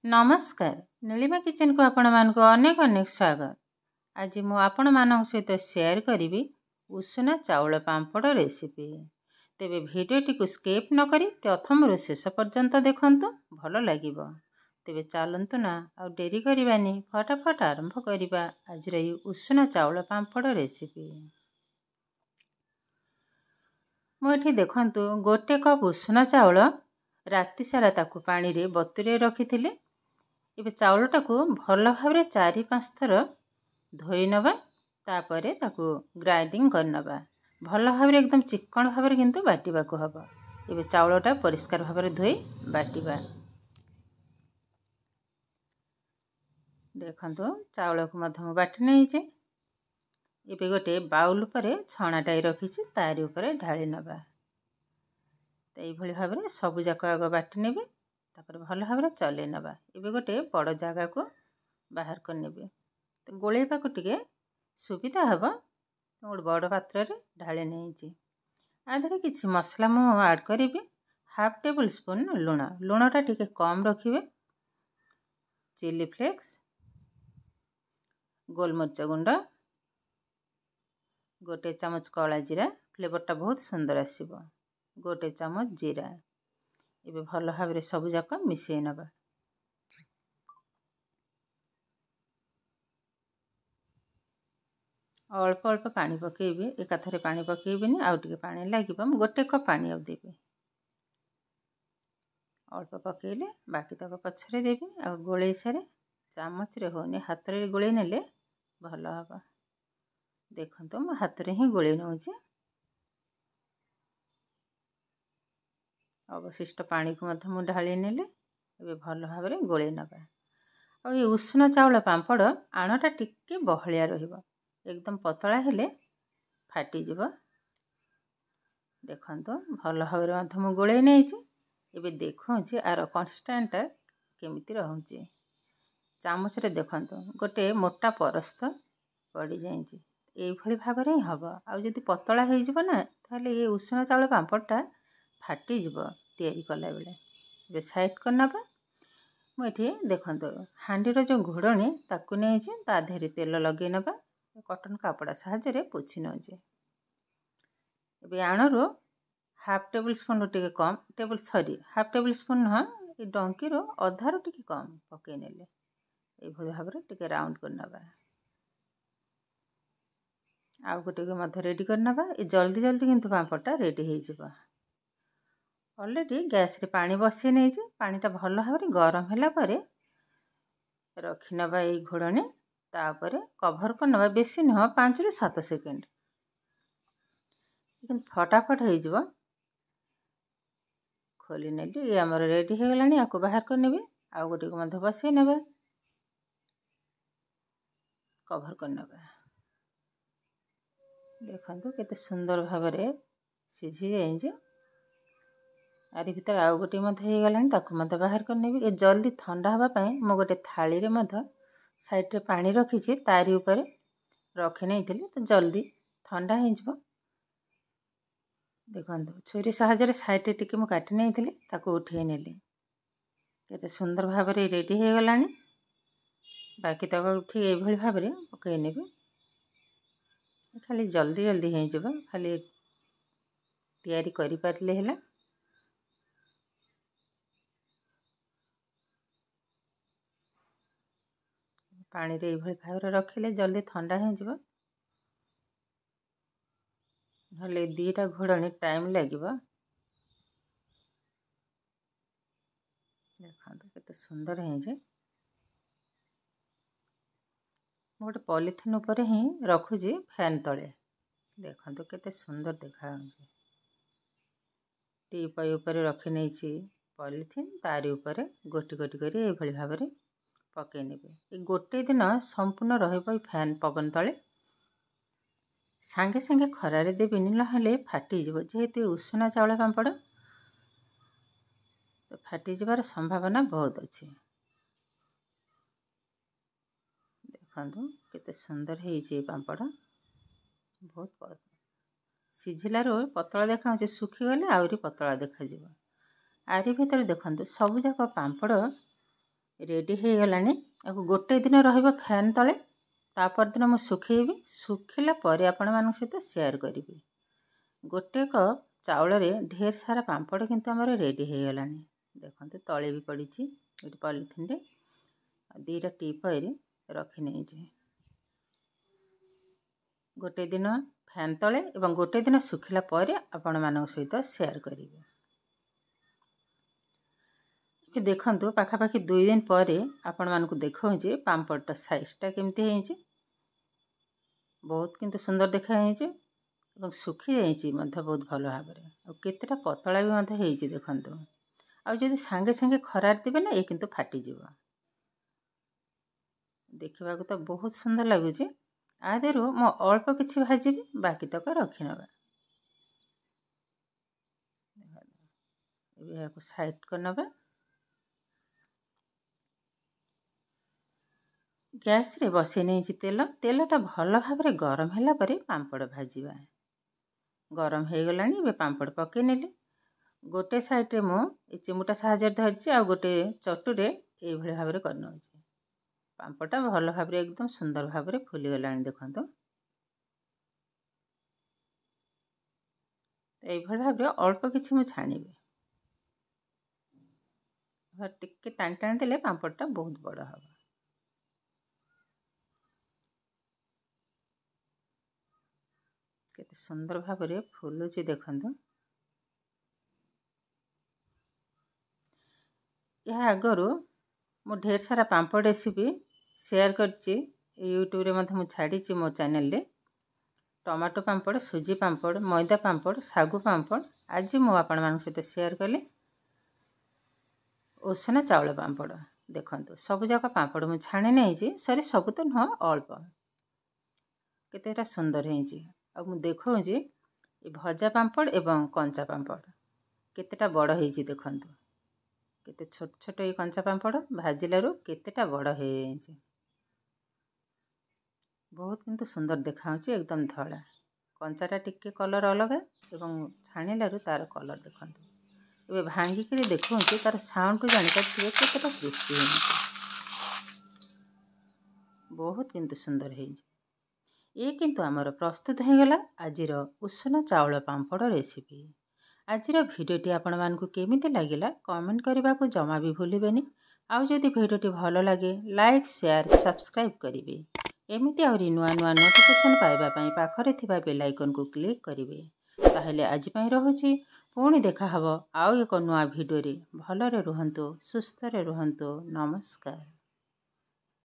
नमस्कार नीलिमा किचन को आपण मान को अनेक अनेक स्वागत। आज मु आपण मानक सहित शेयर करी उषुना चाउल पांपड़ रेसिपी। तेबे भिडियोटी को स्किप न करी प्रथम रु शेष पर्यंत देखंतु भल लागिबो। तेबे चलंतु ना आ डेरी करिबानी फटाफट आरंभ करिबा आज रही उषुना चाउल पांपड़ रेसिपी। मु एठी देखंतु गोटे कप उषुना चाउल राति सारा ताकू पानी रे बतुरे रखिथिले। एबे चाउलटा को भल भाव 4-5 थर धोई नबा तापरे ताकू ग्राइंडिंग कर नबा। भल भाव एकदम चिकन भाव किंतु बाटिबा को हबो। एबे चाउलटा परिष्कार भाव धोई बाटिबा। देखंतु चाउल को मध्यम बाटी नै जे। एबे गोटे बाउल परे छणाटाई रखिछि तारि ऊपर ढाଳି नबा। एई भली भाव सब जाक आग बाटी नेबे तापर भल भाव चले नबा। एबे गोटे बड़ जागा को बाहर कर नेबे। तो गोलेबा को टिके सुविधा हबो गोटे बड़ पात्र रे ढाଳି नै जे। आधरे किछि मसला मु ऐड करिबे। 1/2 टेबल स्पून लूण। लूणटा टिके कम रखिबे। चिली फ्लेक्स, गोलमरिच गुंड, गोटे चामच काला जीरा, फ्लेवरटा बहुत सुंदर आसीबो। गोटे चामच जीरा। एबे भल भाव सब जाक मिसई नबा। अल्प अल्प पानी पकेबे। एकाथरे पानी पकेबेनी आउ टिके पानी लागिबो। हम गोटे कप पानी आउ देबे। अल्प पकेले बाकी तक पछरे देबे। आ गोळेई सारे चामच रे होनी हाथ रे गोळेई नेले भल हबा। देखंतु म हाथ रे ही गोळेई नउची। अवशिष्ट पानी को मध्य मु ढाଳି नेले। एबे भल भाव गोळेई नबा। आ ये उषुना चाउल पांपड़ आणटा टिके बहलिया रहिबो। एकदम पतला हेले फाटी जिवो। देखंतु भल भाव मध्य मु गोळेई नैची। एबे देखौची आर कंसिस्टेंट केमिति रहउची। चामच रे देखंतु गोटे मोटा परस्त पड़ी जाईची। एई भली भाव रे हबो। आ जदी पतला हेइ जिवो ना ताले ये उषुना चाउल पांपड़टा फाटी जिवो तयारी कला बेले। एबे साइड कर नबा। मु एठी देखंतु हांडी रो जो घोड़णी ताकू नैची ता धेरे तेल लगे नबा। कॉटन कपड़ा साहाय्य रे पोछि नउची। एबे आणरो 1/2 टेबल स्पून टिके कम हाफ टेबल स्पून न ए डंकी रो आधा रो टिके कम पके नेले। ए भली भाव टिके राउंड कर नबा। आ गोटे के मध्य रेडी कर नबा। ए जल्दी जल्दी किंतु पांपड़टा रेडी हेइ जिवो। ऑलरेडी गैस रे पानी बसी नै जे। पानीटा भल भाव गरम होला परे रखि नबा ए घोड़णी। तापरे कवर कर नबा। बेसी न 5 ରୁ 7 सेकेंड। लेकिन फटाफट हेइ जिवो। खोली नेली ये हमर रेडी हे गलानी। आको बाहर कर नेबे। आ गोटे को मध्य बसी नेबे। कवर कर नबा। देखंतु केते सुंदर भाव रे सिझी जाई जे। आरि भीतर आउ गोटे मध्य हे गलानी ताको मध्य बाहर कर नेबे। ए जल्दी ठंडा हबा पई मो गोटे थाली रे मध्य साइड रे पानी रखिछि तारि ऊपर रखि नैथिली तो जल्दी ठंडा हे जिवो। देखंतु छुरी साहाय्य रे साइड रे टिके मु काटि नैथिली ताको उठे नेली। केते सुंदर भाव रे रेडी हे गलानी। बाकी तक उठी ए भली भाव रे पके नेबे। खाली जल्दी जल्दी हे जिवो। खाली तयारी करि पारले हैला। पानी रे ए भली भाव रे रखिले जल्दी ठंडा हे जिवो। हले दीटा घोड़णी टाइम लागिबो। देखंतु केते सुंदर हे जे। गोटे पॉलिथिन ऊपर ही रखुजी फैन तले। देखंतु केते सुंदर देखा होउची। टीपाई ऊपर रखि नैची पॉलिथिन तारि ऊपर गोटी गोटी करी ए भली भाव रे पके नेबे। ए गोटे दिन संपूर्ण रहइबो फैन पवन तले। सांगे सांगे खरा रे देबेनी नहले फाटी जिवो। जेहेतु उषुना चाउल पांपड़ तो फाटी जिबार संभावना बहुत अछि। देखंतु केते सुंदर हेइची ए पांपड़। बहुत सिझिलारो पतला देखाउची। सुखी गले आउरी पतला देखा जिवो। आरि भीतर देखंतु सब जाक पांपड़ रेडी हो गलानी। गोटे दिन रहिबो फैन तले, तापर दिन मु सुखेबी। सुखिला पर आपण मान सहित शेयर करी। गोटे कप चाउल रे ढेर सारा पांपड़ किंतु हमर रेडी हो गलानी। देखंतु तळे भी पड़ी ये पॉलिथिन रे 2टा टिप रखी नहीं जे। गोटे दिन फैन तले एवं गोटे दिन सुखिला पर आपण मान सहित शेयर करिवे। ये देखंतु पाखापाखि 2 दिन पर आपण मान को देखौ जे पांपड़टा साइजटा केमती है। बहुत किंतु सुंदर देखा है और सुखी जाइए बहुत भल भाव में। केतेटा पतला भी मत है देखंतु। आ जदि सांगे सांगे खरार देबे ना ये किंतु फाटी जीव। देखा तो बहुत सुंदर लगुच। आदेरु मो अल्प किछि भाजीबी, बाकी तक रखी नबा। को साइड कर नबा। गैस रे बसई नहीं तेल। तेलटा भल भाव में गरम होला परे पांपड़ भाजीबा। गरम हो गलानी। बे पांपड़ पके नेली। गोटे साइड रे मो चिमुटा साहाଯ୍य धरछि आ गोटे चटुरे ए भली भाव में करनौ छी। पांपड़टा भल भाव में एकदम सुंदर भाव में फुली गलानी देखंतु। ए भली भाव में अल्प किछि मु छाणीबे। टिके टाण टाण देले पांपड़टा बहुत बड़ हबो। केते सुंदर भाव में फुलुची देखंतु। यह आगरू मु ढेर सारा पांपड़ रेसिपी शेयर करछि। यूट्यूब रे मु छाड़ी मो चैनल रे। टमाटो पांपड़, सुजी पांपड़, मैदा पांपड़, सागु पांपड़। आज मु आपण मान सहित शेयर कली उषना चाउल पांपड़। देखंतु सब जाक पांपड़ मु छाणी नहीं जी। सॉरी सब तो न अल्प। केतेटा सुंदर है। आ मु देखौ जी भजा पांपड़ एवं कंचा पांपड़ केतेटा बड़ है देखंतु। केते छोट छोट ये कंचा पांपड़ भाजिलारू केतेटा बड़ है। बहुत किंतु सुंदर देखा एकदम धड़ा। कंचाटा टिके कलर अलग एवं छाणिलारू तार कलर देखंतु। ए भांगी के देखौ तार साउंड जानि पारे केतेटा क्रिस्पी है। बहुत किंतु सुंदर है। ये किंतु आमर प्रस्तुत हो गला आजिर उषना चाउल पांपड़ रेसिपी। आजिर भिडियोटी आपण मानकु केमिति लागिला कमेंट करने को जमा भी भूलिबेनी। आउ जदि भिडियोटी भल लगे लाइक शेयर सब्सक्राइब करिवे। एमिति आउरी नुआ नुआ नोटिफिकेशन पाइबा पई पाखरे थिबा बेल आइकन को क्लिक करिवे। ताहेले आज पई रहुची। पुणी देखा हबो आउ एक नुआ भिडियो रे। भलरे रुहंतु, सुस्थ रे रुहंतु। नमस्कार।